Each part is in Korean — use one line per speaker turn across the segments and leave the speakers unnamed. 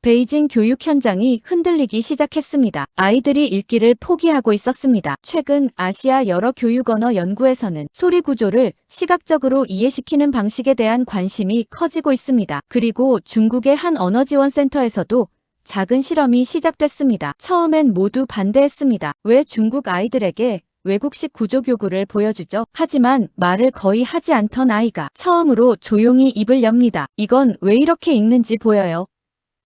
베이징 교육 현장이 흔들리기 시작했습니다. 아이들이 읽기를 포기하고 있었습니다. 최근 아시아 여러 교육 언어 연구에서는 소리 구조를 시각적으로 이해시키는 방식에 대한 관심이 커지고 있습니다. 그리고 중국의 한 언어지원센터에서도 작은 실험이 시작됐습니다. 처음엔 모두 반대했습니다. 왜 중국 아이들에게 외국식 구조교구를 보여주죠? 하지만 말을 거의 하지 않던 아이가 처음으로 조용히 입을 엽니다. 이건 왜 이렇게 읽는지 보여요.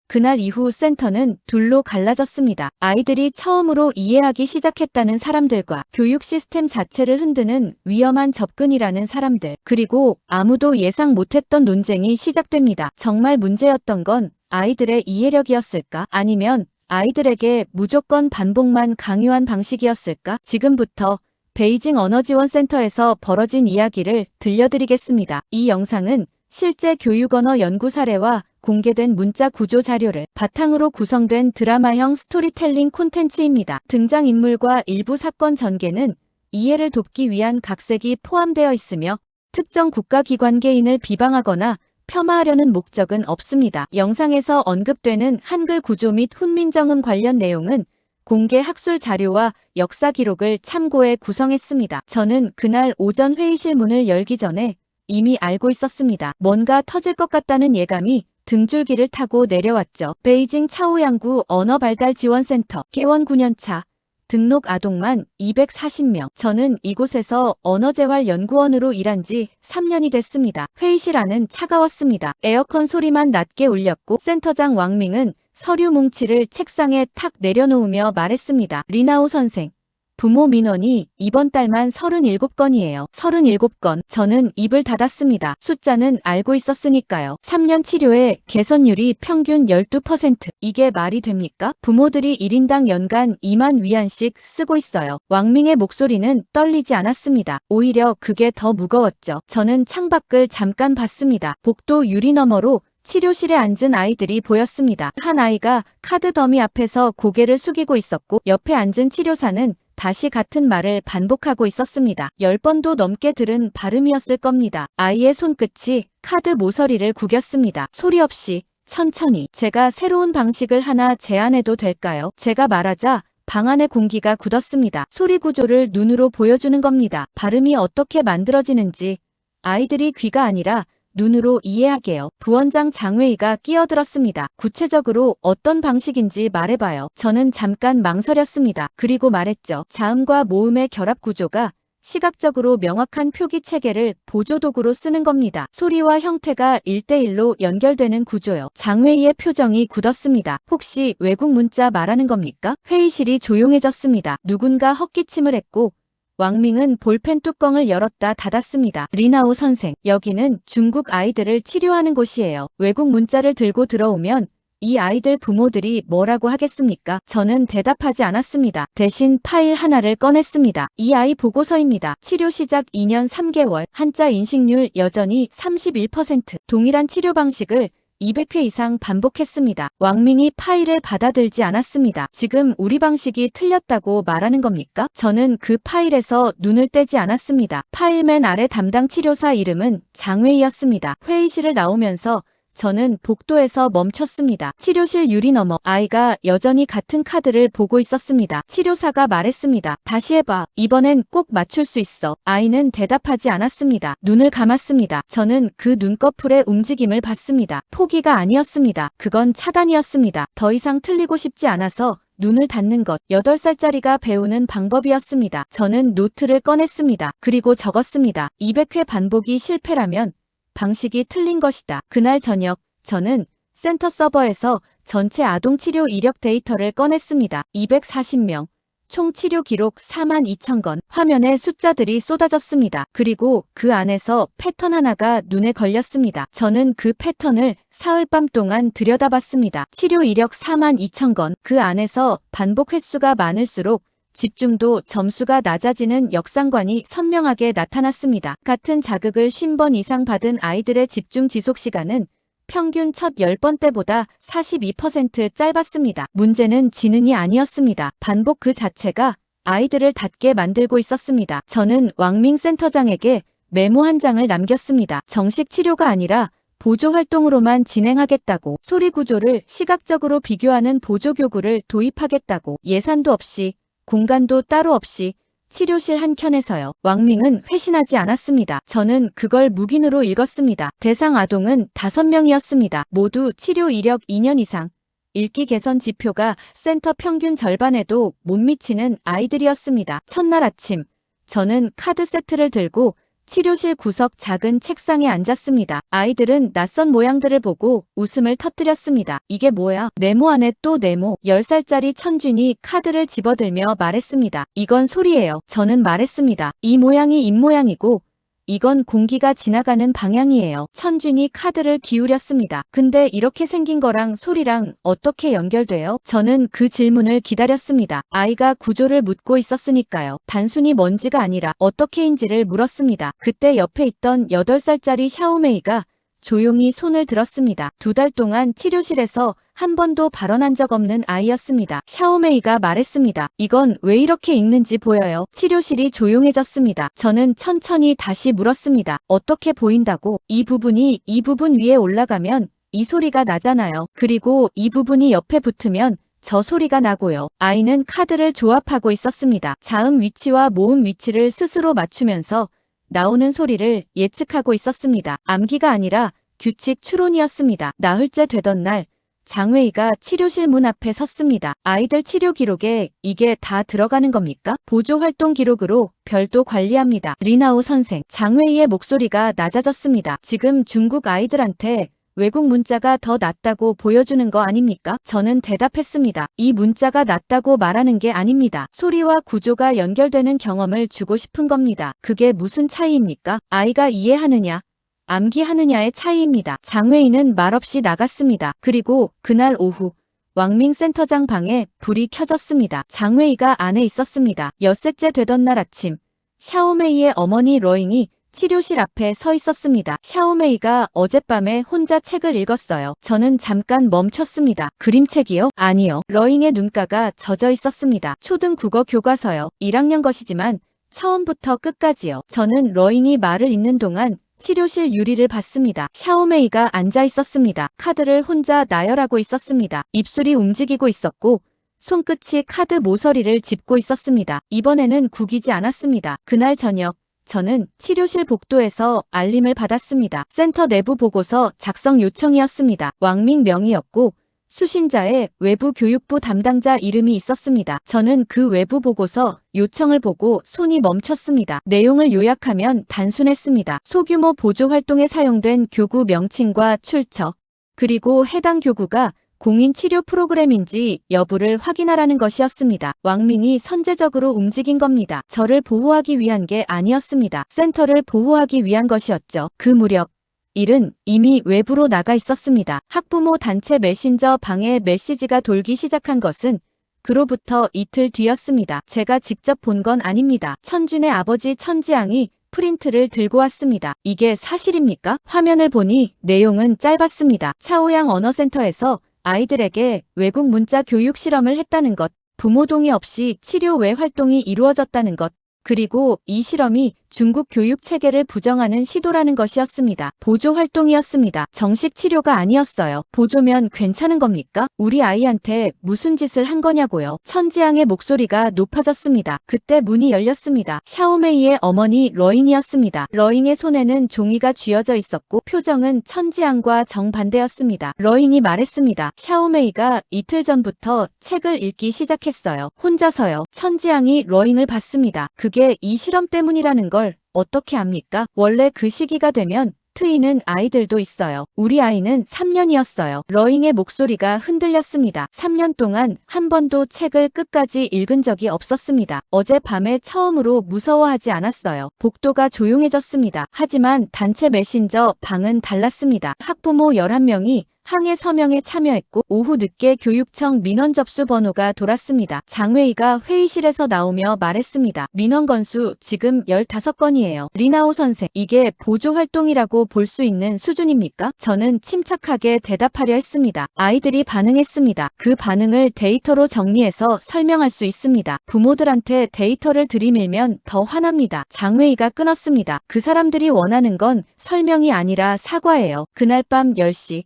그날 이후 센터는 둘로 갈라졌습니다. 아이들이 처음으로 이해하기 시작했다는 사람들과 교육 시스템 자체를 흔드는 위험한 접근이라는 사람들, 그리고 아무도 예상 못했던 논쟁이 시작됩니다. 정말 문제였던 건 아이들의 이해력이었을까? 아니면 아이들에게 무조건 반복만 강요한 방식이었을까? 지금부터 베이징 언어지원센터에서 벌어진 이야기를 들려드리겠습니다. 이 영상은 실제 교육 언어 연구 사례와 공개된 문자 구조 자료를 바탕으로 구성된 드라마형 스토리텔링 콘텐츠입니다. 등장인물과 일부 사건 전개는 이해를 돕기 위한 각색이 포함되어 있으며 특정 국가기관 개인을 비방하거나 폄하하려는 목적은 없습니다. 영상에서 언급되는 한글 구조 및 훈민정음 관련 내용은 공개 학술 자료와 역사 기록을 참고해 구성했습니다. 저는 그날 오전 회의실 문을 열기 전에 이미 알고 있었습니다. 뭔가 터질 것 같다는 예감이 등줄기를 타고 내려왔죠. 베이징 차오양구 언어발달지원센터 개원 9년차 등록 아동만 240명. 저는 이곳에서 언어재활연구원으로 일한 지 3년이 됐습니다. 회의실 안은 차가웠습니다. 에어컨 소리만 낮게 울렸고 센터장 왕밍은 서류 뭉치를 책상에 탁 내려놓으며 말했습니다. 리나오 선생. 부모 민원이 이번 달만 37건이에요. 37건. 저는 입을 닫았습니다. 숫자는 알고 있었으니까요. 3년 치료에 개선율이 평균 12%. 이게 말이 됩니까? 부모들이 1인당 연간 2만 위안씩 쓰고 있어요. 왕밍의 목소리는 떨리지 않았습니다. 오히려 그게 더 무거웠죠. 저는 창밖을 잠깐 봤습니다. 복도 유리 너머로 치료실에 앉은 아이들이 보였습니다. 한 아이가 카드 더미 앞에서 고개를 숙이고 있었고 옆에 앉은 치료사는 다시 같은 말을 반복하고 있었습니다. 10번도 넘게 들은 발음이었을 겁니다. 아이의 손끝이 카드 모서리를 구겼습니다. 소리 없이 천천히. 제가 새로운 방식을 하나 제안해도 될까요? 제가 말하자 방 안의 공기가 굳었습니다. 소리 구조를 눈으로 보여주는 겁니다. 발음이 어떻게 만들어지는지 아이들이 귀가 아니라 눈으로 이해하게요. 부원장 장웨이가 끼어들었습니다. 구체적으로 어떤 방식인지 말해봐요. 저는 잠깐 망설였습니다. 그리고 말했죠. 자음과 모음의 결합 구조가 시각적으로 명확한 표기 체계를 보조도구로 쓰는 겁니다. 소리와 형태가 1대1로 연결되는 구조요. 장웨이의 표정이 굳었습니다. 혹시 외국 문자 말하는 겁니까? 회의실이 조용해졌습니다. 누군가 헛기침을 했고 왕밍은 볼펜 뚜껑을 열었다 닫았습니다. 리나오 선생, 여기는 중국 아이들을 치료하는 곳이에요. 외국 문자를 들고 들어오면 이 아이들 부모들이 뭐라고 하겠습니까? 저는 대답하지 않았습니다. 대신 파일 하나를 꺼냈습니다. 이 아이 보고서입니다. 치료 시작 2년 3개월, 한자 인식률 여전히 31%, 동일한 치료 방식을 200회 이상 반복했습니다. 왕밍이 파일을 받아들지 않았습니다. 지금 우리 방식이 틀렸다고 말하는 겁니까? 저는 그 파일에서 눈을 떼지 않았습니다. 파일 맨 아래 담당 치료사 이름은 장웨이였습니다. 회의실을 나오면서 저는 복도에서 멈췄습니다. 치료실 유리 너머 아이가 여전히 같은 카드를 보고 있었습니다. 치료사가 말했습니다. 다시 해봐. 이번엔 꼭 맞출 수 있어. 아이는 대답하지 않았습니다. 눈을 감았습니다. 저는 그 눈꺼풀의 움직임을 봤습니다. 포기가 아니었습니다. 그건 차단이었습니다. 더 이상 틀리고 싶지 않아서 눈을 닫는 것. 8살짜리가 배우는 방법이었습니다. 저는 노트를 꺼냈습니다. 그리고 적었습니다. 200회 반복이 실패라면 방식이 틀린 것이다. 그날 저녁 저는 센터 서버에서 전체 아동치료 이력 데이터를 꺼냈습니다. 240명, 총 치료 기록 42,000건, 화면에 숫자들이 쏟아졌습니다. 그리고 그 안에서 패턴 하나가 눈에 걸렸습니다. 저는 그 패턴을 사흘밤 동안 들여다봤습니다. 치료 이력 42,000건, 그 안에서 반복 횟수가 많을수록 집중도 점수가 낮아지는 역상관이 선명하게 나타났습니다. 같은 자극을 50번 이상 받은 아이들의 집중 지속 시간은 평균 첫 10번 때보다 42% 짧았습니다. 문제는 지능이 아니었습니다. 반복 그 자체가 아이들을 닫게 만들고 있었습니다. 저는 왕밍 센터장에게 메모 한 장을 남겼습니다. 정식 치료가 아니라 보조 활동으로만 진행하겠다고, 소리 구조를 시각적으로 비교하는 보조 교구를 도입하겠다고, 예산도 없이, 공간도 따로 없이 치료실 한켠에서요. 왕밍은 회신하지 않았습니다. 저는 그걸 묵인으로 읽었습니다. 대상 아동은 5명이었습니다. 모두 치료 이력 2년 이상. 읽기 개선 지표가 센터 평균 절반에도 못 미치는 아이들이었습니다. 첫날 아침, 저는 카드 세트를 들고 치료실 구석 작은 책상에 앉았습니다. 아이들은 낯선 모양들을 보고 웃음을 터뜨렸습니다. 이게 뭐야? 네모 안에 또 네모. 10살짜리 천준이 카드를 집어들며 말했습니다. 이건 소리예요. 저는 말했습니다. 이 모양이 입모양이고 이건 공기가 지나가는 방향이에요. 천준이 카드를 기울였습니다. 근데 이렇게 생긴 거랑 소리랑 어떻게 연결돼요? 저는 그 질문을 기다렸습니다. 아이가 구조를 묻고 있었으니까요. 단순히 뭔지가 아니라 어떻게인지를 물었습니다. 그때 옆에 있던 8살짜리 샤오메이가 조용히 손을 들었습니다. 2달 동안 치료실에서 한 번도 발언한 적 없는 아이였습니다. 샤오메이가 말했습니다. 이건 왜 이렇게 읽는지 보여요. 치료실이 조용해졌습니다. 저는 천천히 다시 물었습니다. 어떻게 보인다고? 이 부분이 이 부분 위에 올라가면 이 소리가 나잖아요. 그리고 이 부분이 옆에 붙으면 저 소리가 나고요. 아이는 카드를 조합하고 있었습니다. 자음 위치와 모음 위치를 스스로 맞추면서 나오는 소리를 예측하고 있었습니다. 암기가 아니라 규칙 추론이었습니다. 나흘째 되던 날, 장웨이가 치료실 문 앞에 섰습니다. 아이들 치료 기록에 이게 다 들어가는 겁니까? 보조 활동 기록으로 별도 관리합니다. 리나오 선생. 장웨이의 목소리가 낮아졌습니다. 지금 중국 아이들한테 외국 문자가 더 낫다고 보여주는 거 아닙니까? 저는 대답했습니다. 이 문자가 낫다고 말하는 게 아닙니다. 소리와 구조가 연결되는 경험을 주고 싶은 겁니다. 그게 무슨 차이입니까? 아이가 이해하느냐, 암기하느냐의 차이입니다. 장웨이는 말없이 나갔습니다. 그리고 그날 오후 왕밍 센터장 방에 불이 켜졌습니다. 장웨이가 안에 있었습니다. 엿새째 되던 날 아침, 샤오메이의 어머니 러잉이 치료실 앞에 서 있었습니다. 샤오메이가 어젯밤에 혼자 책을 읽었어요. 저는 잠깐 멈췄습니다. 그림책이요? 아니요. 러잉의 눈가가 젖어 있었습니다. 초등 국어 교과서요. 1학년 것이지만 처음부터 끝까지요. 저는 러잉이 말을 읽는 동안 치료실 유리를 봤습니다. 샤오메이가 앉아 있었습니다. 카드를 혼자 나열하고 있었습니다. 입술이 움직이고 있었고 손끝이 카드 모서리를 짚고 있었습니다. 이번에는 구기지 않았습니다. 그날 저녁, 저는 치료실 복도에서 알림을 받았습니다. 센터 내부 보고서 작성 요청이었습니다. 왕밍 명의였고 수신자의 외부 교육부 담당자 이름이 있었습니다. 저는 그 외부 보고서 요청을 보고 손이 멈췄습니다. 내용을 요약하면 단순했습니다. 소규모 보조 활동에 사용된 교구 명칭과 출처, 그리고 해당 교구가 공인 치료 프로그램인지 여부를 확인하라는 것이었습니다. 왕밍이 선제적으로 움직인 겁니다. 저를 보호하기 위한 게 아니었습니다. 센터를 보호하기 위한 것이었죠. 그 무렵 일은 이미 외부로 나가 있었습니다. 학부모 단체 메신저 방에 메시지가 돌기 시작한 것은 그로부터 이틀 뒤였습니다. 제가 직접 본 건 아닙니다. 천준의 아버지 천지양이 프린트를 들고 왔습니다. 이게 사실입니까? 화면을 보니 내용은 짧았습니다. 차오양 언어센터에서 아이들에게 외국 문자 교육 실험을 했다는 것, 부모 동의 없이 치료 외 활동이 이루어졌다는 것, 그리고 이 실험이 중국 교육 체계를 부정하는 시도라는 것이었습니다. 보조 활동이었습니다. 정식 치료가 아니었어요. 보조면 괜찮은 겁니까? 우리 아이한테 무슨 짓을 한 거냐고요. 천지양의 목소리가 높아졌습니다. 그때 문이 열렸습니다. 샤오메이의 어머니 러잉이었습니다. 러잉의 손에는 종이가 쥐어져 있었고 표정은 천지양과 정반대였습니다. 러잉이 말했습니다. 샤오메이가 이틀 전부터 책을 읽기 시작했어요. 혼자서요. 천지양이 러잉을 봤습니다. 그게 이 실험 때문이라는 걸 어떻게 압니까? 원래 그 시기가 되면 트이는 아이들도 있어요. 우리 아이는 3년이었어요. 러잉의 목소리가 흔들렸습니다. 3년 동안 한 번도 책을 끝까지 읽은 적이 없었습니다. 어젯밤에 처음으로 무서워하지 않았어요. 복도가 조용해졌습니다. 하지만 단체 메신저 방은 달랐습니다. 학부모 11명이 항해 서명에 참여했고 오후 늦게 교육청 민원 접수 번호가 돌았습니다. 장웨이가 회의실에서 나오며 말했습니다. 민원 건수 지금 15건이에요. 리나오 선생, 이게 보조 활동이라고 볼 수 있는 수준입니까? 저는 침착하게 대답하려 했습니다. 아이들이 반응했습니다. 그 반응을 데이터로 정리해서 설명할 수 있습니다. 부모들한테 데이터를 들이밀면 더 화납니다. 장웨이가 끊었습니다. 그 사람들이 원하는 건 설명이 아니라 사과예요. 그날 밤 10시.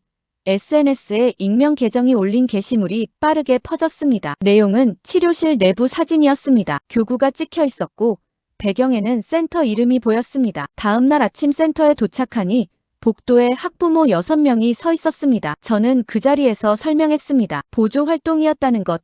SNS에 익명 계정이 올린 게시물이 빠르게 퍼졌습니다. 내용은 치료실 내부 사진이었습니다. 교구가 찍혀 있었고 배경에는 센터 이름이 보였습니다. 다음날 아침 센터에 도착하니 복도에 학부모 6명이 서 있었습니다. 저는 그 자리에서 설명했습니다. 보조 활동이었다는 것,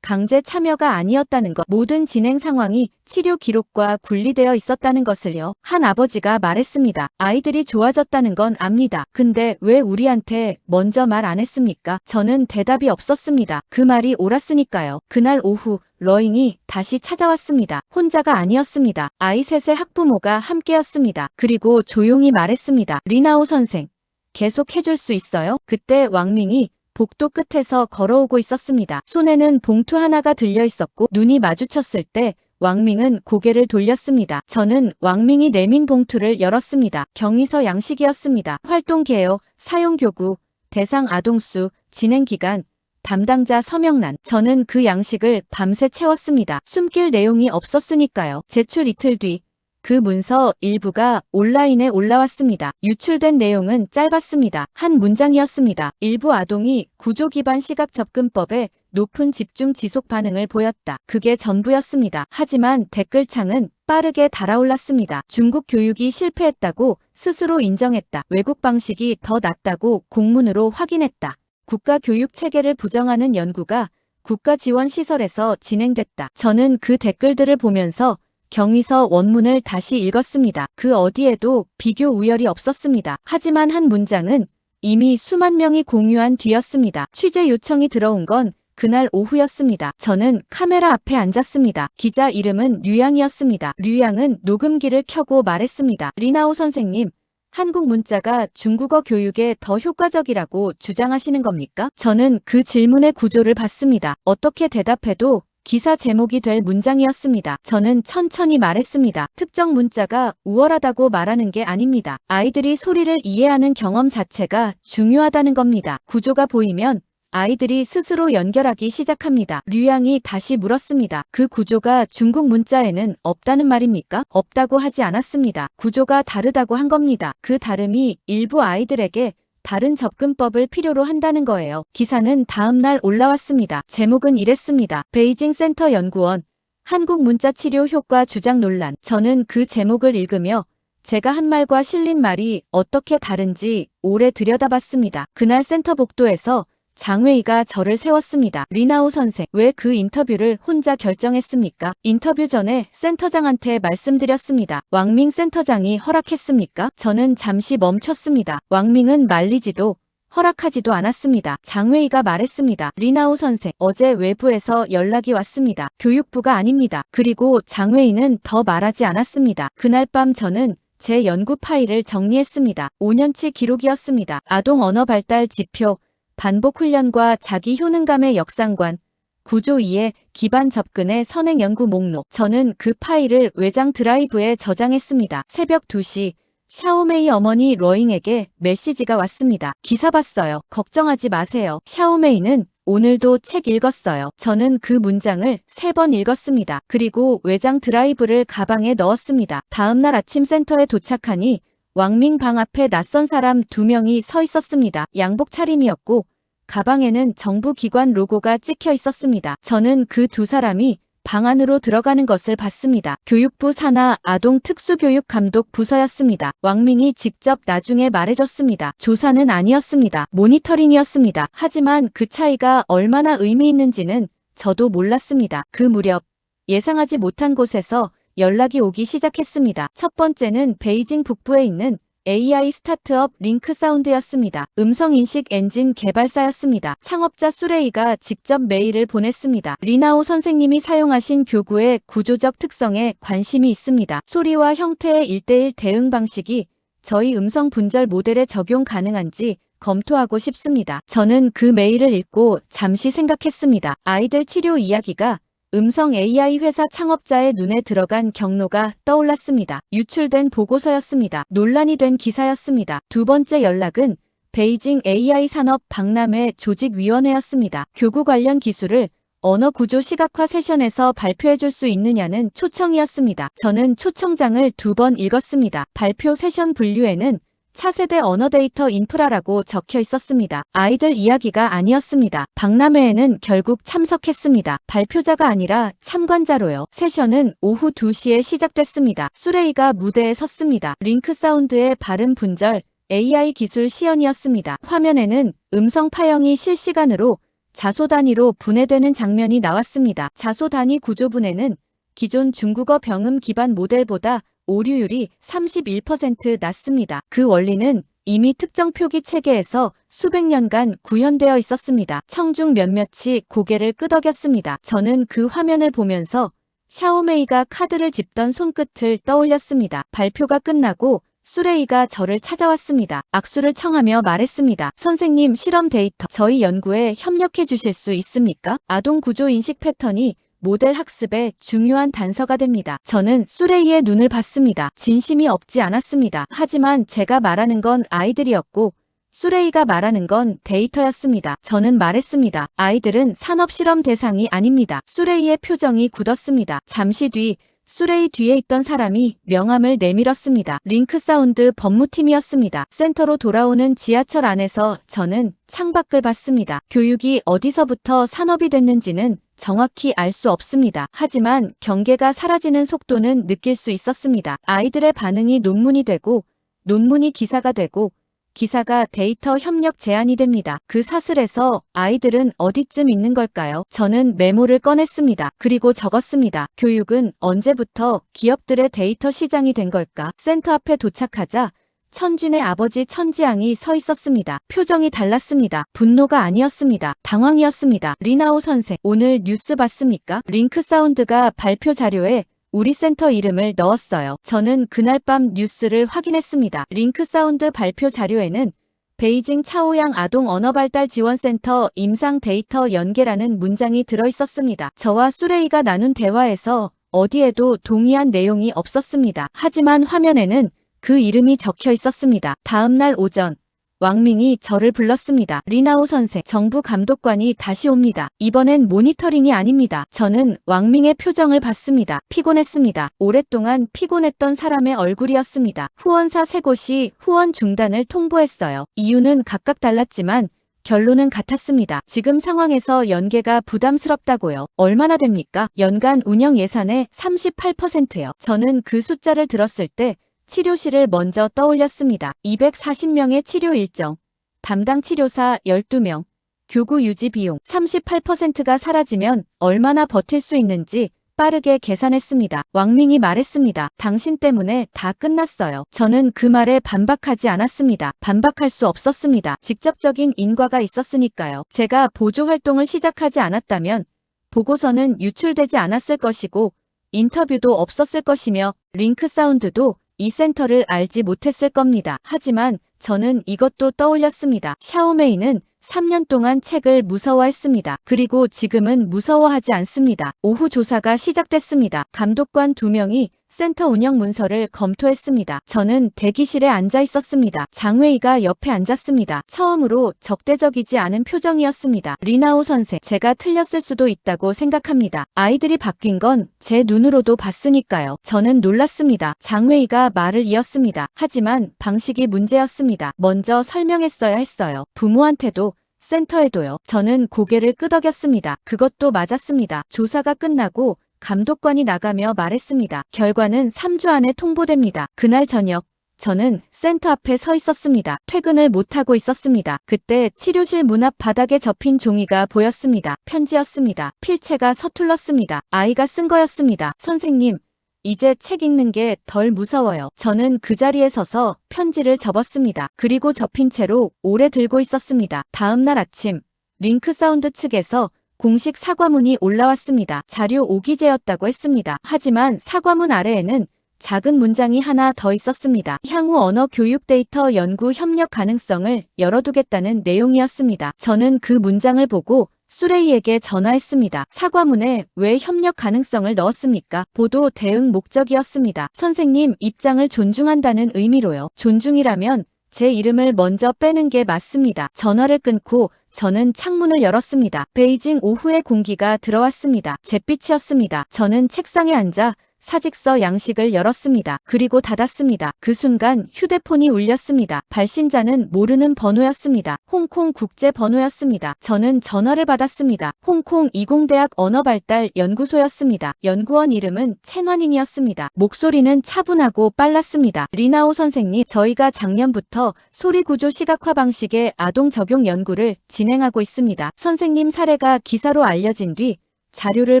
강제 참여가 아니었다는 것, 모든 진행 상황이 치료 기록과 분리되어 있었다는 것을요. 한 아버지가 말했습니다. 아이들이 좋아졌다는 건 압니다. 근데 왜 우리한테 먼저 말 안 했습니까? 저는 대답이 없었습니다. 그 말이 옳았으니까요. 그날 오후 러잉이 다시 찾아왔습니다. 혼자가 아니었습니다. 아이 셋의 학부모가 함께였습니다. 그리고 조용히 말했습니다. 리나오 선생, 계속 해줄 수 있어요? 그때 왕밍이 복도 끝에서 걸어오고 있었습니다. 손에는 봉투 하나가 들려 있었고 눈이 마주쳤을 때 왕밍은 고개를 돌렸습니다. 저는 왕밍이 내민 봉투를 열었습니다. 경위서 양식이었습니다. 활동 개요, 사용 교구, 대상 아동수, 진행 기간, 담당자 서명란. 저는 그 양식을 밤새 채웠습니다. 숨길 내용이 없었으니까요. 제출 이틀 뒤 그 문서 일부가 온라인에 올라왔습니다. 유출된 내용은 짧았습니다. 한 문장이었습니다. 일부 아동이 구조기반 시각접근법에 높은 집중 지속 반응을 보였다. 그게 전부였습니다. 하지만 댓글창은 빠르게 달아올랐습니다. 중국 교육이 실패했다고 스스로 인정했다. 외국 방식이 더 낫다고 공문으로 확인했다. 국가 교육 체계를 부정하는 연구가 국가 지원 시설에서 진행됐다. 저는 그 댓글들을 보면서 경위서 원문을 다시 읽었습니다. 그 어디에도 비교 우열이 없었습니다. 하지만 한 문장은 이미 수만 명이 공유한 뒤였습니다. 취재 요청이 들어온 건 그날 오후였습니다. 저는 카메라 앞에 앉았습니다. 기자 이름은 류양이었습니다. 류양은 녹음기를 켜고 말했습니다. 리나오 선생님, 한국 문자가 중국어 교육에 더 효과적이라고 주장하시는 겁니까? 저는 그 질문의 구조를 봤습니다. 어떻게 대답해도 기사 제목이 될 문장이었습니다. 저는 천천히 말했습니다. 특정 문자가 우월하다고 말하는 게 아닙니다. 아이들이 소리를 이해하는 경험 자체가 중요하다는 겁니다. 구조가 보이면 아이들이 스스로 연결하기 시작합니다. 류양이 다시 물었습니다. 그 구조가 중국 문자에는 없다는 말입니까? 없다고 하지 않았습니다. 구조가 다르다고 한 겁니다. 그 다름이 일부 아이들에게 다른 접근법을 필요로 한다는 거예요. 기사는 다음날 올라왔습니다. 제목은 이랬습니다. 베이징 센터 연구원, 한국 문자 치료 효과 주장 논란. 저는 그 제목을 읽으며 제가 한 말과 실린 말이 어떻게 다른지 오래 들여다봤습니다. 그날 센터 복도에서 장웨이가 저를 세웠습니다. 리나오 선생, 왜 그 인터뷰를 혼자 결정했습니까? 인터뷰 전에 센터장한테 말씀드렸습니다. 왕밍 센터장이 허락했습니까? 저는 잠시 멈췄습니다. 왕밍은 말리지도 허락하지도 않았습니다. 장웨이가 말했습니다. 리나오 선생, 어제 외부에서 연락이 왔습니다. 교육부가 아닙니다. 그리고 장웨이는 더 말하지 않았습니다. 그날 밤 저는 제 연구 파일을 정리했습니다. 5년치 기록이었습니다. 아동 언어 발달 지표, 반복 훈련과 자기 효능감의 역상관, 구조 2의 기반 접근의 선행 연구 목록. 저는 그 파일을 외장 드라이브에 저장했습니다. 새벽 2시, 샤오메이 어머니 러잉에게 메시지가 왔습니다. 기사 봤어요. 걱정하지 마세요. 샤오메이는 오늘도 책 읽었어요. 저는 그 문장을 3번 읽었습니다. 그리고 외장 드라이브를 가방에 넣었습니다. 다음날 아침 센터에 도착하니 왕밍 방 앞에 낯선 사람 2명이 서 있었습니다. 양복 차림이었고 가방에는 정부 기관 로고가 찍혀 있었습니다. 저는 그 2사람이 방 안으로 들어가는 것을 봤습니다. 교육부 산하 아동 특수교육 감독 부서였습니다. 왕밍이 직접 나중에 말해줬습니다. 조사는 아니었습니다. 모니터링이었습니다. 하지만 그 차이가 얼마나 의미 있는지는 저도 몰랐습니다. 그 무렵 예상하지 못한 곳에서 연락이 오기 시작했습니다. 첫 번째는 베이징 북부에 있는 AI 스타트업 링크사운드였습니다. 음성인식 엔진 개발사였습니다. 창업자 수레이가 직접 메일을 보냈습니다. 리나오 선생님이 사용하신 교구의 구조적 특성에 관심이 있습니다. 소리와 형태의 1:1 대응 방식이 저희 음성 분절 모델에 적용 가능한지 검토하고 싶습니다. 저는 그 메일을 읽고 잠시 생각했습니다. 아이들 치료 이야기가 음성 AI 회사 창업자의 눈에 들어간 경로가 떠올랐습니다. 유출된 보고서였습니다. 논란이 된 기사였습니다. 두 번째 연락은 베이징 AI 산업 박람회 조직위원회였습니다. 교구 관련 기술을 언어구조 시각화 세션에서 발표해 줄 수 있느냐는 초청이었습니다. 저는 초청장을 2번 읽었습니다. 발표 세션 분류에는 차세대 언어 데이터 인프라라고 적혀 있었습니다. 아이들 이야기가 아니었습니다. 박람회에는 결국 참석했습니다. 발표자가 아니라 참관자로요. 세션은 오후 2시에 시작됐습니다. 수레이가 무대에 섰습니다. 링크 사운드의 발음 분절, AI 기술 시연이었습니다. 화면에는 음성 파형이 실시간으로 자소 단위로 분해되는 장면이 나왔습니다. 자소 단위 구조분해는 기존 중국어 병음 기반 모델보다 오류율이 31% 낮습니다. 그 원리는 이미 특정 표기 체계에서 수백 년간 구현되어 있었습니다. 청중 몇몇이 고개를 끄덕였습니다. 저는 그 화면을 보면서 샤오메이가 카드를 짚던 손끝을 떠올렸습니다. 발표가 끝나고 수레이가 저를 찾아왔습니다. 악수를 청하며 말했습니다. 선생님, 실험 데이터 저희 연구에 협력해 주실 수 있습니까? 아동 구조 인식 패턴이 모델 학습의 중요한 단서가 됩니다. 저는 수레이의 눈을 봤습니다. 진심이 없지 않았습니다. 하지만 제가 말하는 건 아이들이었고 수레이가 말하는 건 데이터였습니다. 저는 말했습니다. 아이들은 산업 실험 대상이 아닙니다. 수레이의 표정이 굳었습니다. 잠시 뒤 수레이 뒤에 있던 사람이 명함을 내밀었습니다. 링크 사운드 법무팀이었습니다. 센터로 돌아오는 지하철 안에서 저는 창밖을 봤습니다. 교육이 어디서부터 산업이 됐는지는 정확히 알 수 없습니다. 하지만 경계가 사라지는 속도는 느낄 수 있었습니다. 아이들의 반응이 논문이 되고, 논문이 기사가 되고, 기사가 데이터 협력 제안이 됩니다. 그 사슬에서 아이들은 어디쯤 있는 걸까요? 저는 메모를 꺼냈습니다. 그리고 적었습니다. 교육은 언제부터 기업들의 데이터 시장이 된 걸까? 센터 앞에 도착하자 천준의 아버지 천지양이 서 있었습니다. 표정이 달랐습니다. 분노가 아니었습니다. 당황이었습니다. 리나오 선생, 오늘 뉴스 봤습니까? 링크 사운드가 발표 자료에 우리 센터 이름을 넣었어요. 저는 그날 밤 뉴스를 확인했습니다. 링크 사운드 발표 자료에는 베이징 차오양 아동 언어발달 지원센터 임상 데이터 연계라는 문장이 들어있었습니다. 저와 수레이가 나눈 대화에서 어디에도 동의한 내용이 없었습니다. 하지만 화면에는 그 이름이 적혀 있었습니다. 다음 날 오전 왕밍이 저를 불렀습니다. 리나오 선생, 정부 감독관이 다시 옵니다. 이번엔 모니터링이 아닙니다. 저는 왕밍의 표정을 봤습니다. 피곤했습니다. 오랫동안 피곤했던 사람의 얼굴이었습니다. 후원사 세 곳이 후원 중단을 통보했어요. 이유는 각각 달랐지만 결론은 같았습니다. 지금 상황에서 연계가 부담스럽다고요. 얼마나 됩니까? 연간 운영 예산의 38%요. 저는 그 숫자를 들었을 때 치료실을 먼저 떠올렸습니다. 240명의 치료 일정, 담당 치료사 12명, 교구 유지 비용 38%가 사라지면 얼마나 버틸 수 있는지 빠르게 계산했습니다. 왕밍이 말했습니다. 당신 때문에 다 끝났어요. 저는 그 말에 반박하지 않았습니다. 반박할 수 없었습니다. 직접적인 인과가 있었으니까요. 제가 보조 활동을 시작하지 않았다면 보고서는 유출되지 않았을 것이고 인터뷰도 없었을 것이며 링크 사운드도 이 센터를 알지 못했을 겁니다. 하지만 저는 이것도 떠올렸습니다. 샤오메이는 3년 동안 책을 무서워했습니다. 그리고 지금은 무서워하지 않습니다. 오후 조사가 시작됐습니다. 감독관 2명이 센터 운영 문서를 검토했습니다. 저는 대기실에 앉아 있었습니다. 장웨이가 옆에 앉았습니다. 처음으로 적대적이지 않은 표정이었습니다. 리나오 선생, 제가 틀렸을 수도 있다고 생각합니다. 아이들이 바뀐 건 제 눈으로도 봤으니까요. 저는 놀랐습니다. 장웨이가 말을 이었습니다. 하지만 방식이 문제였습니다. 먼저 설명했어야 했어요. 부모한테도 센터에도요. 저는 고개를 끄덕였습니다. 그것도 맞았습니다. 조사가 끝나고 감독관이 나가며 말했습니다. 결과는 3주 안에 통보됩니다. 그날 저녁 저는 센터 앞에 서 있었습니다. 퇴근을 못하고 있었습니다. 그때 치료실 문 앞 바닥에 접힌 종이가 보였습니다. 편지였습니다. 필체가 서툴렀습니다. 아이가 쓴 거였습니다. 선생님, 이제 책 읽는 게 덜 무서워요. 저는 그 자리에 서서 편지를 접었습니다. 그리고 접힌 채로 오래 들고 있었습니다. 다음 날 아침 링크 사운드 측에서 공식 사과문이 올라왔습니다. 자료 오기재였다고 했습니다. 하지만 사과문 아래에는 작은 문장이 하나 더 있었습니다. 향후 언어 교육 데이터 연구 협력 가능성을 열어두겠다는 내용이었습니다. 저는 그 문장을 보고 수레이에게 전화했습니다. 사과문에 왜 협력 가능성을 넣었습니까? 보도 대응 목적이었습니다. 선생님 입장을 존중한다는 의미로요. 존중이라면 제 이름을 먼저 빼는 게 맞습니다. 전화를 끊고 저는 창문을 열었습니다. 베이징 오후의 공기가 들어왔습니다. 잿빛이었습니다. 저는 책상에 앉아 사직서 양식을 열었습니다. 그리고 닫았습니다. 그 순간 휴대폰이 울렸습니다. 발신자는 모르는 번호였습니다. 홍콩 국제 번호였습니다. 저는 전화를 받았습니다. 홍콩 이공대학 언어발달 연구소였습니다. 연구원 이름은 첸완잉이었습니다. 목소리는 차분하고 빨랐습니다. 리나오 선생님, 저희가 작년부터 소리구조 시각화 방식의 아동 적용 연구를 진행하고 있습니다. 선생님 사례가 기사로 알려진 뒤 자료를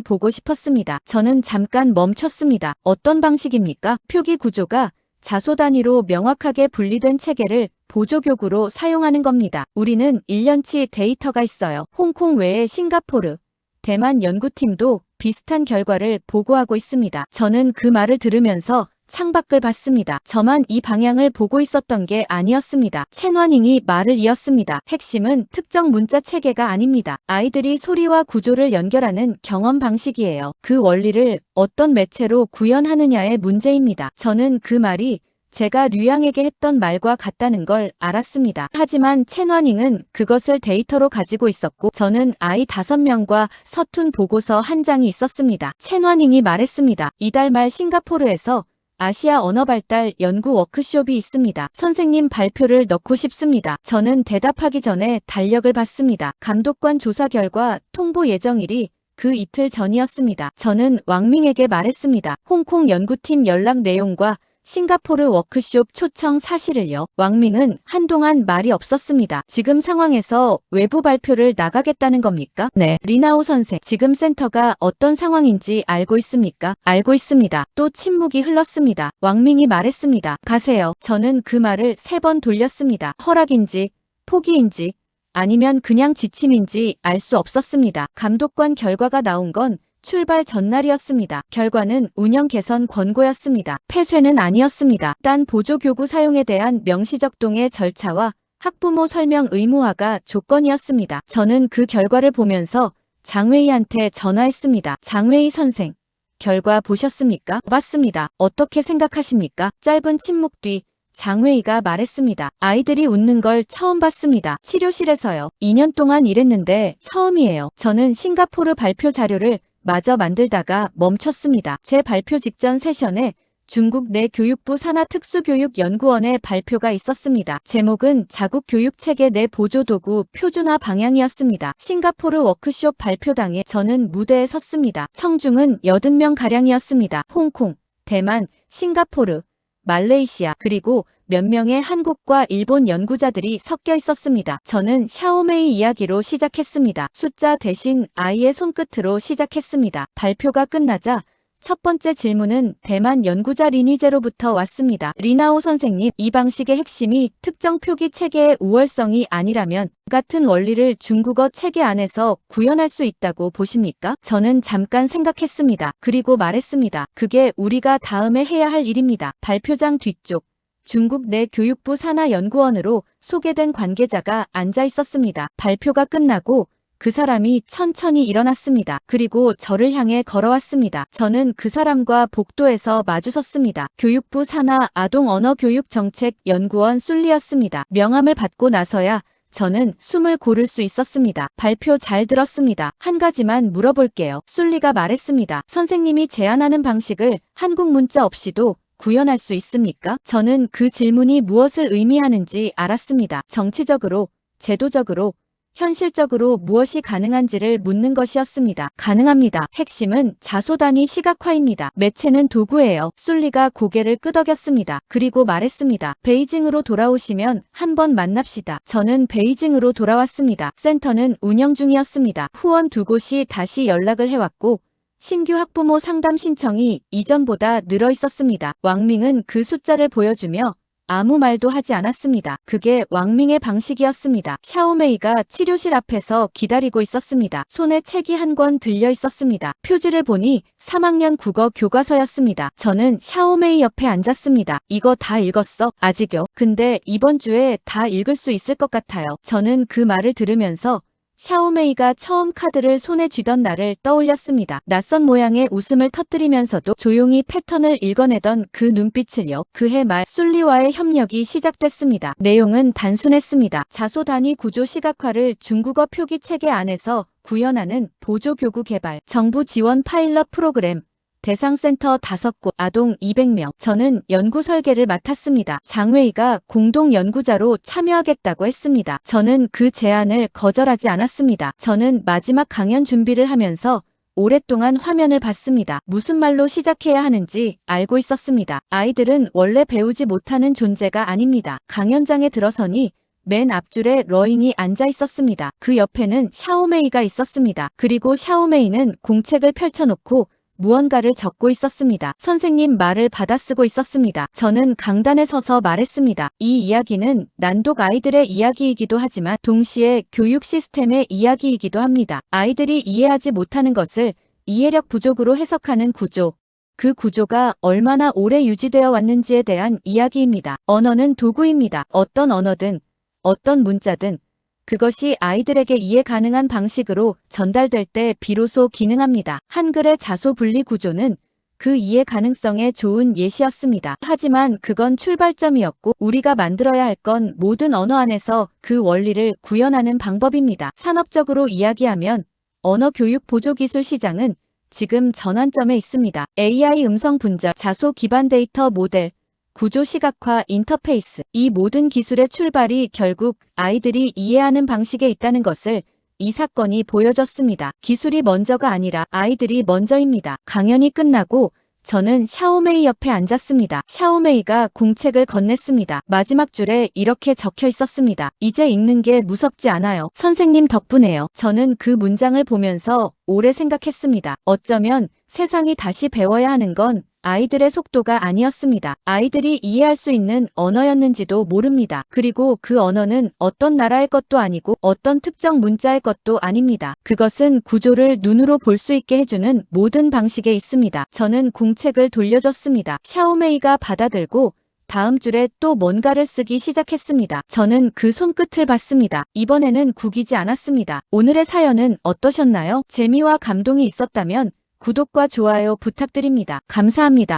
보고 싶었습니다. 저는 잠깐 멈췄습니다. 어떤 방식입니까? 표기 구조가 자소 단위로 명확하게 분리된 체계를 보조교구로 사용하는 겁니다. 우리는 1년치 데이터가 있어요. 홍콩 외에 싱가포르, 대만 연구팀도 비슷한 결과를 보고하고 있습니다. 저는 그 말을 들으면서 창밖을 봤습니다. 저만 이 방향을 보고 있었던 게 아니었습니다. 첸완잉이 말을 이었습니다. 핵심은 특정 문자 체계가 아닙니다. 아이들이 소리와 구조를 연결하는 경험 방식이에요. 그 원리를 어떤 매체로 구현하느냐의 문제입니다. 저는 그 말이 제가 류양에게 했던 말과 같다는 걸 알았습니다. 하지만 첸완잉은 그것을 데이터로 가지고 있었고 저는 아이 5명과 서툰 보고서 한 장이 있었습니다. 첸완잉이 말했습니다. 이달 말 싱가포르에서 아시아 언어발달 연구 워크숍이 있습니다. 선생님 발표를 넣고 싶습니다. 저는 대답하기 전에 달력을 봤습니다. 감독관 조사 결과 통보 예정일이 그 이틀 전이었습니다. 저는 왕밍에게 말했습니다. 홍콩 연구팀 연락 내용과 싱가포르 워크숍 초청 사실을요. 왕밍은 한동안 말이 없었습니다. 지금 상황에서 외부 발표를 나가겠다는 겁니까? 네. 리나오 선생, 지금 센터가 어떤 상황인지 알고 있습니까? 알고 있습니다. 또 침묵이 흘렀습니다. 왕밍이 말했습니다. 가세요. 저는 그 말을 3번 돌렸습니다. 허락인지 포기인지 아니면 그냥 지침인지 알 수 없었습니다. 감독관 결과가 나온 건 출발 전날이었습니다. 결과는 운영 개선 권고였습니다. 폐쇄는 아니었습니다. 딴 보조교구 사용에 대한 명시적동의 절차와 학부모 설명 의무화가 조건이었습니다. 저는 그 결과를 보면서 장웨이한테 전화했습니다. 장웨이 선생, 결과 보셨습니까? 봤습니다. 어떻게 생각하십니까? 짧은 침묵 뒤 장웨이가 말했습니다. 아이들이 웃는 걸 처음 봤습니다. 치료실에서요. 2년 동안 일했는데 처음이에요. 저는 싱가포르 발표 자료를 마저 만들다가 멈췄습니다. 제 발표 직전 세션에 중국 내 교육부 산하특수교육연구원의 발표가 있었습니다. 제목은 자국교육체계 내 보조도구 표준화 방향이었습니다. 싱가포르 워크숍 발표당에 저는 무대에 섰습니다. 청중은 80명가량이었습니다. 홍콩, 대만, 싱가포르, 말레이시아, 그리고 몇 명의 한국과 일본 연구자들이 섞여 있었습니다. 저는 샤오메이 이야기로 시작했습니다. 숫자 대신 아이의 손끝으로 시작했습니다. 발표가 끝나자 첫 번째 질문은 대만 연구자 리니제로부터 왔습니다. 리나오 선생님, 이 방식의 핵심이 특정 표기 체계의 우월성이 아니라면 같은 원리를 중국어 체계 안에서 구현할 수 있다고 보십니까? 저는 잠깐 생각했습니다. 그리고 말했습니다. 그게 우리가 다음에 해야 할 일입니다. 발표장 뒤쪽 중국 내 교육부 산하연구원으로 소개된 관계자가 앉아 있었습니다. 발표가 끝나고 그 사람이 천천히 일어났습니다. 그리고 저를 향해 걸어왔습니다. 저는 그 사람과 복도에서 마주섰습니다. 교육부 산하 아동언어교육정책연구원 술리였습니다. 명함을 받고 나서야 저는 숨을 고를 수 있었습니다. 발표 잘 들었습니다. 한 가지만 물어볼게요. 술리가 말했습니다. 선생님이 제안하는 방식을 한국 문자 없이도 구현할 수 있습니까? 저는 그 질문이 무엇을 의미하는지 알았습니다. 정치적으로, 제도적으로, 현실적으로 무엇이 가능한지를 묻는 것이었습니다. 가능합니다. 핵심은 자소 단위 시각화입니다. 매체는 도구예요. 술리가 고개를 끄덕였습니다. 그리고 말했습니다. 베이징으로 돌아오시면 한번 만납시다. 저는 베이징으로 돌아왔습니다. 센터는 운영 중이었습니다. 후원 2곳이 다시 연락을 해왔고 신규 학부모 상담 신청이 이전보다 늘어 있었습니다. 왕밍은 그 숫자를 보여주며 아무 말도 하지 않았습니다. 그게 왕밍의 방식이었습니다. 샤오메이가 치료실 앞에서 기다리고 있었습니다. 손에 책이 한 권 들려 있었습니다. 표지를 보니 3학년 국어 교과서였습니다. 저는 샤오메이 옆에 앉았습니다. 이거 다 읽었어? 아직요. 근데 이번 주에 다 읽을 수 있을 것 같아요. 저는 그 말을 들으면서 샤오메이가 처음 카드를 손에 쥐던 날을 떠올렸습니다. 낯선 모양의 웃음을 터뜨리면서도 조용히 패턴을 읽어내던 그 눈빛을요. 그해 말 술리와의 협력이 시작됐습니다. 내용은 단순했습니다. 자소 단위 구조 시각화를 중국어 표기 체계 안에서 구현하는 보조교구 개발, 정부 지원 파일럿 프로그램, 대상센터 5곳, 아동 200명. 저는 연구 설계를 맡았습니다. 장웨이가 공동 연구자로 참여하겠다고 했습니다. 저는 그 제안을 거절하지 않았습니다. 저는 마지막 강연 준비를 하면서 오랫동안 화면을 봤습니다. 무슨 말로 시작해야 하는지 알고 있었습니다. 아이들은 원래 배우지 못하는 존재가 아닙니다. 강연장에 들어서니 맨 앞줄에 러잉이 앉아 있었습니다. 그 옆에는 샤오메이가 있었습니다. 그리고 샤오메이는 공책을 펼쳐놓고 무언가를 적고 있었습니다. 선생님 말을 받아쓰고 있었습니다. 저는 강단에 서서 말했습니다. 이 이야기는 난독 아이들의 이야기이기도 하지만 동시에 교육 시스템의 이야기이기도 합니다. 아이들이 이해하지 못하는 것을 이해력 부족으로 해석하는 구조. 그 구조가 얼마나 오래 유지되어 왔는지에 대한 이야기입니다. 언어는 도구입니다. 어떤 언어든, 어떤 문자든 그것이 아이들에게 이해 가능한 방식으로 전달될 때 비로소 기능합니다. 한글의 자소 분리 구조는 그 이해 가능성에 좋은 예시였습니다. 하지만 그건 출발점이었고 우리가 만들어야 할 건 모든 언어 안에서 그 원리를 구현하는 방법입니다. 산업적으로 이야기하면 언어 교육 보조 기술 시장은 지금 전환점에 있습니다. AI 음성 분석, 자소 기반 데이터 모델, 구조 시각화, 인터페이스. 이 모든 기술의 출발이 결국 아이들이 이해하는 방식에 있다는 것을 이 사건이 보여줬습니다. 기술이 먼저가 아니라 아이들이 먼저입니다. 강연이 끝나고 저는 샤오메이 옆에 앉았습니다. 샤오메이가 공책을 건넸습니다. 마지막 줄에 이렇게 적혀 있었습니다. 이제 읽는 게 무섭지 않아요. 선생님 덕분에요. 저는 그 문장을 보면서 오래 생각했습니다. 어쩌면 세상이 다시 배워야 하는 건 아이들의 속도가 아니었습니다. 아이들이 이해할 수 있는 언어였는지도 모릅니다. 그리고 그 언어는 어떤 나라의 것도 아니고 어떤 특정 문자의 것도 아닙니다. 그것은 구조를 눈으로 볼 수 있게 해주는 모든 방식에 있습니다. 저는 공책을 돌려줬습니다. 샤오메이가 받아들고 다음 줄에 또 뭔가를 쓰기 시작했습니다. 저는 그 손끝을 봤습니다. 이번에는 구기지 않았습니다. 오늘의 사연은 어떠셨나요? 재미와 감동이 있었다면 구독과 좋아요 부탁드립니다. 감사합니다.